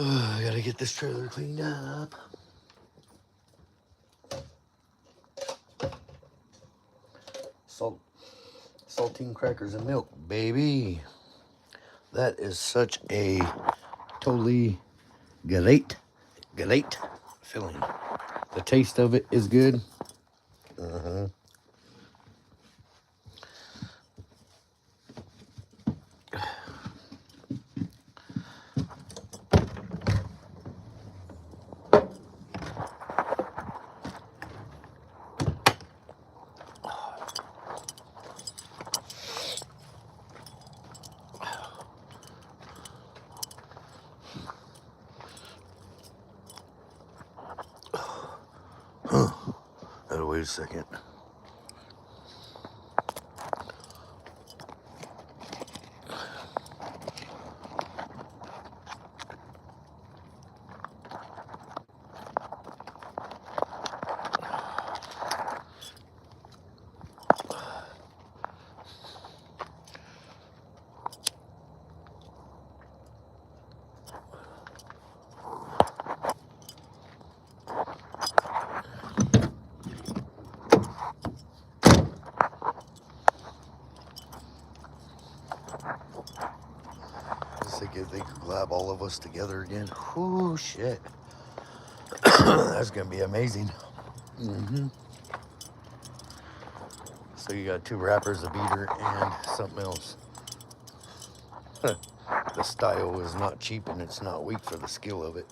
I gotta get this trailer cleaned up. Saltine crackers and milk, baby. That is such a totally great feeling. The taste of it is good. Oh, wait a second. Just think if they could collab all of us together again. Whoo, shit. That's gonna be amazing. So you got 2 wrappers, a beater, and something else. The style is not cheap and it's not weak for the skill of it.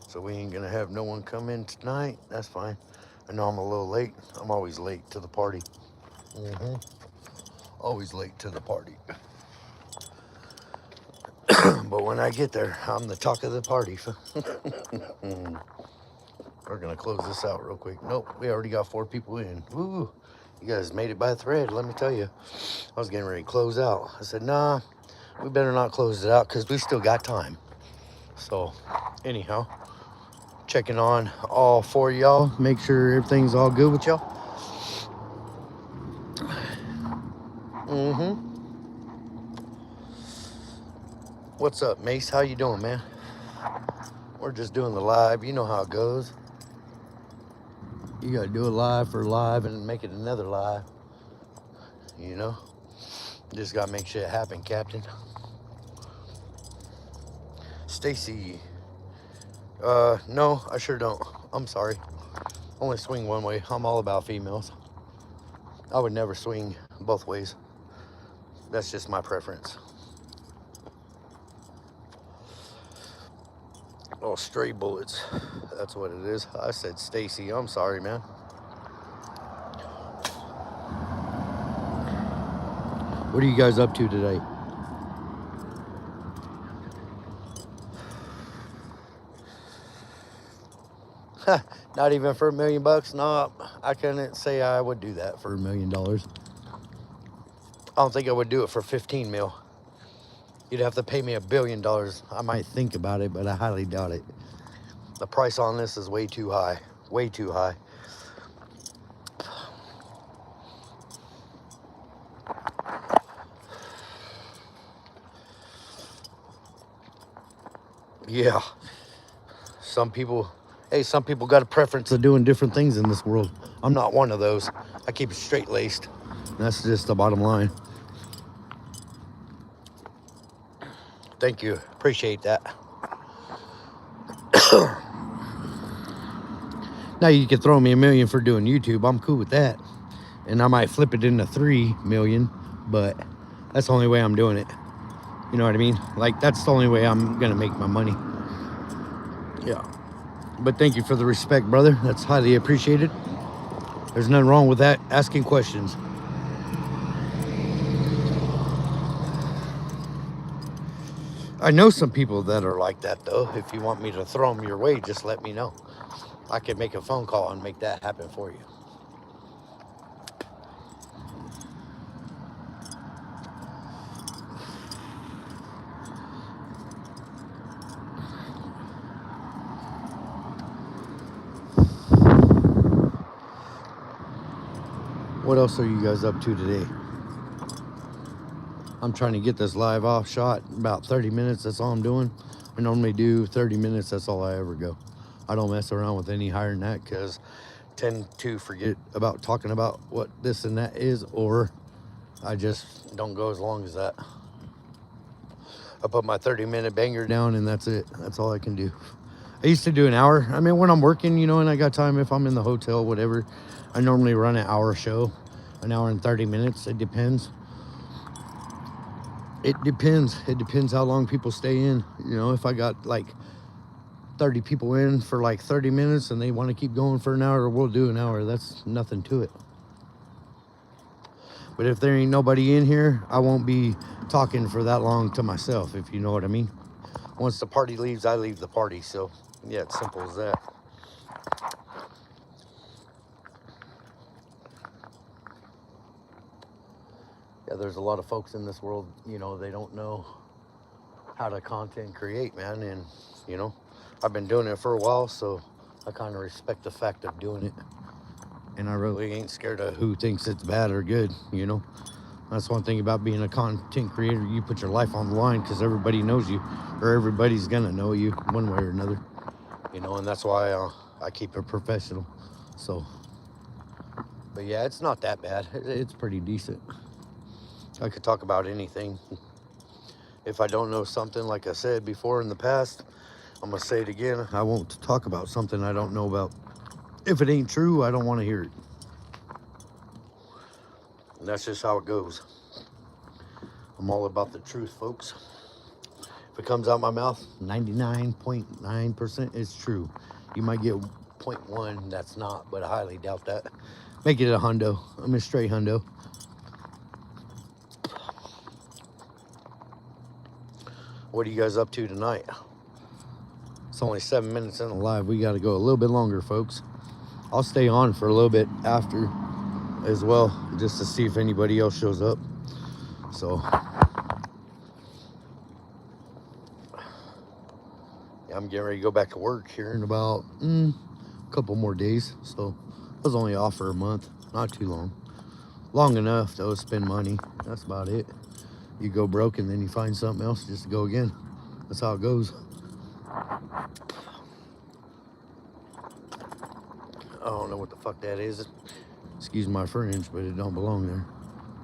So we ain't gonna have no one come in tonight. That's fine. I know I'm a little late. I'm always late to the party. Always late to the party. But when I get there, I'm the talk of the party. We're gonna close this out real quick. Nope, we already got 4 people in. Woo! You guys made it by a thread, let me tell you. I was getting ready to close out. I said, nah, we better not close it out because we still got time. So, anyhow, checking on all 4 of y'all. Make sure everything's all good with y'all. What's up, Mace? How you doing, man? We're just doing the live. You know how it goes. You gotta do it live for live and make it another live. You know? Just gotta make shit happen, Captain. Stacy. No, I sure don't. I'm sorry. Only swing one way. I'm all about females. I would never swing both ways. That's just my preference. Oh, stray bullets. That's what it is. I said Stacy. I'm sorry, man. What are you guys up to today? Not even for $1 million bucks? No, I couldn't say I would do that for $1 million. I don't think I would do it for 15 mil. You'd have to pay me $1 billion. I might think about it, but I highly doubt it. The price on this is way too high. Way too high. Yeah. Some people got a preference of doing different things in this world. I'm not one of those. I keep it straight-laced. That's just the bottom line. Thank you. Appreciate that. Now you can throw me $1 million for doing YouTube. I'm cool with that. And I might flip it into 3 million, but that's the only way I'm doing it. You know what I mean? Like, that's the only way I'm gonna make my money. Yeah. But thank you for the respect, brother. That's highly appreciated. There's nothing wrong with that, asking questions. I know some people that are like that, though. If you want me to throw them your way, just let me know. I can make a phone call and make that happen for you. What else are you guys up to today? I'm trying to get this live off shot about 30 minutes. That's all I'm doing. I normally do 30 minutes. That's all I ever go. I don't mess around with any higher than that because I tend to forget about talking about what this and that is, or I just don't go as long as that. I put my 30-minute banger down and that's it. That's all I can do. I used to do an hour. I mean, when I'm working, you know, and I got time, if I'm in the hotel, whatever, I normally run an hour show, an hour and 30 minutes. It depends. It depends how long people stay in. You know, if I got like 30 people in for like 30 minutes and they want to keep going for an hour, we'll do an hour. That's nothing to it. But if there ain't nobody in here, I won't be talking for that long to myself, if you know what I mean. Once the party leaves, I leave the party. So, yeah, it's simple as that. Yeah, there's a lot of folks in this world, you know, they don't know how to content create, man. And, you know, I've been doing it for a while, so I kind of respect the fact of doing it. And I really ain't scared of who thinks it's bad or good, you know. That's one thing about being a content creator. You put your life on the line because everybody knows you, or everybody's gonna know you one way or another, you know. And that's why I keep it professional. So, but yeah, it's not that bad. It's pretty decent. I could talk about anything. If I don't know something, like I said before in the past, I'm gonna say it again. I won't talk about something I don't know about. If it ain't true, I don't want to hear it. And that's just how it goes. I'm all about the truth, folks. If it comes out my mouth, 99.9% is true. You might get 0.1 that's not, but I highly doubt that. Make it a hundo. I'm a straight hundo. What are you guys up to tonight? It's only 7 minutes in the live. We got to go a little bit longer, folks. I'll stay on for a little bit after as well, just to see if anybody else shows up. So, yeah, I'm getting ready to go back to work here in about a couple more days. So, I was only off for a month. Not too long. Long enough, though, to spend money. That's about it. You go broke and then you find something else just to go again. That's how it goes. I don't know what the fuck that is. Excuse my French, but it don't belong there.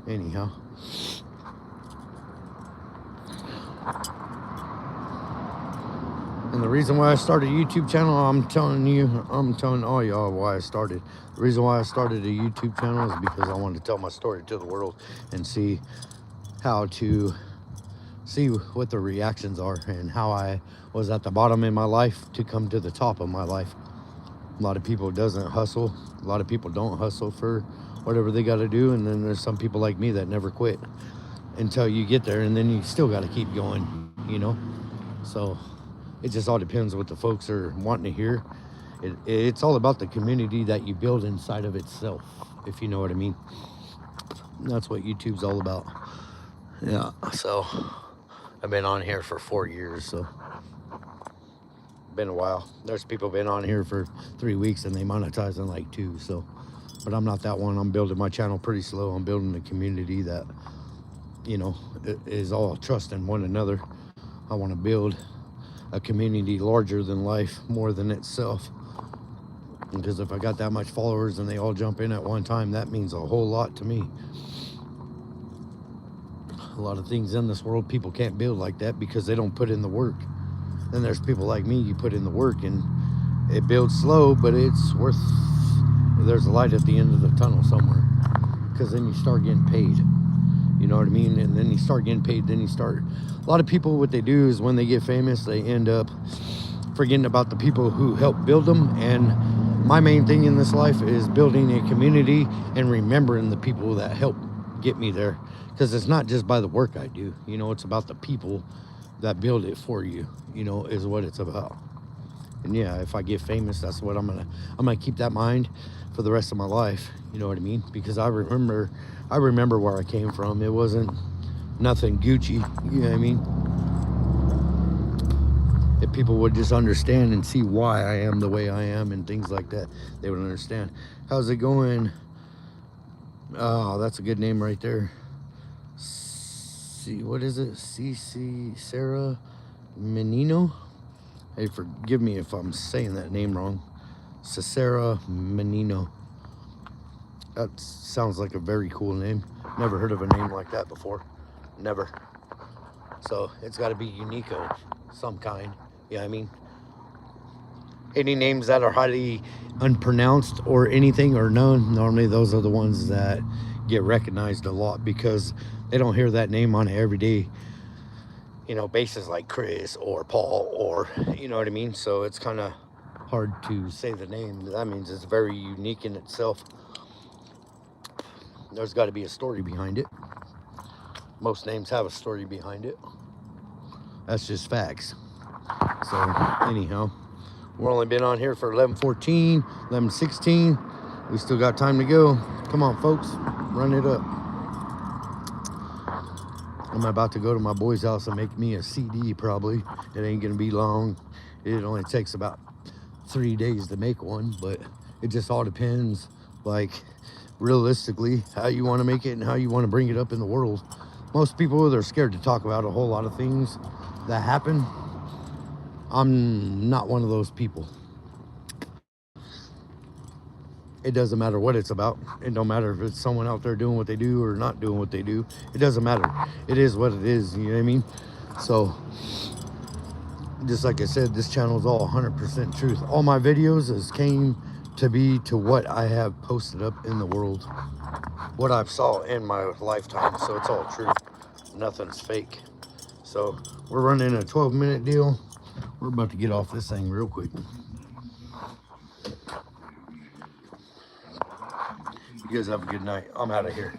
Anyhow. And the reason why I started a YouTube channel, I'm telling all y'all why I started. The reason why I started a YouTube channel is because I wanted to tell my story to the world and see what the reactions are and how I was at the bottom in my life to come to the top of my life. A lot of people doesn't hustle. A lot of people don't hustle for whatever they got to do. And then there's some people like me that never quit until you get there. And then you still got to keep going, you know. So it just all depends what the folks are wanting to hear. It's all about the community that you build inside of itself, if you know what I mean. That's what YouTube's all about. Yeah, so I've been on here for 4 years, so been a while. There's people been on here for 3 weeks and they monetize in like 2, so, but I'm not that one. I'm building my channel pretty slow. I'm building a community that, you know, is all trust in one another. I want to build a community larger than life, more than itself. Because if I got that much followers and they all jump in at one time, that means a whole lot to me. A lot of things in this world people can't build like that because they don't put in the work. Then there's people like me, you put in the work and it builds slow, but it's worth, there's a light at the end of the tunnel somewhere, because then you start getting paid, you know what I mean? And then you start getting paid, then you start, a lot of people, what they do is when they get famous, they end up forgetting about the people who helped build them. And my main thing in this life is building a community and remembering the people that helped get me there. Because it's not just by the work I do, you know, it's about the people that build it for you, you know, is what it's about. And yeah, if I get famous, that's what I'm gonna keep that in mind for the rest of my life, you know what I mean? Because I remember where I came from. It wasn't nothing Gucci, you know what I mean? If people would just understand and see why I am the way I am and things like that, they would understand. How's it going, Oh, that's a good name right there. See, what is it? CC Sarah Menino. Hey, forgive me if I'm saying that name wrong. Cicera Menino. That sounds like a very cool name. Never heard of a name like that before. Never. So it's got to be unique of some kind. Yeah, I mean, any names that are highly unpronounced or anything or known, normally those are the ones that get recognized a lot because they don't hear that name on an everyday, basis like Chris or Paul or, you know what I mean? So it's kind of hard to say the name. That means it's very unique in itself. There's got to be a story behind it. Most names have a story behind it. That's just facts. So anyhow, we're only been on here for 11:14, 11:16. We still got time to go. Come on, folks, run it up. I'm about to go to my boy's house and make me a CD. Probably it ain't gonna be long. It only takes about 3 days to make one, but it just all depends, like, realistically, how you want to make it and how you want to bring it up in the world. Most people, they're scared to talk about a whole lot of things that happen. I'm not one of those people. It doesn't matter what it's about. It don't matter if it's someone out there doing what they do or not doing what they do. It doesn't matter. It is what it is. You know what I mean? So, just like I said, this channel is all 100% truth. All my videos came to be to what I have posted up in the world, what I've saw in my lifetime. So it's all truth. Nothing's fake. So we're running a 12-minute deal. We're about to get off this thing real quick. You guys have a good night. I'm out of here.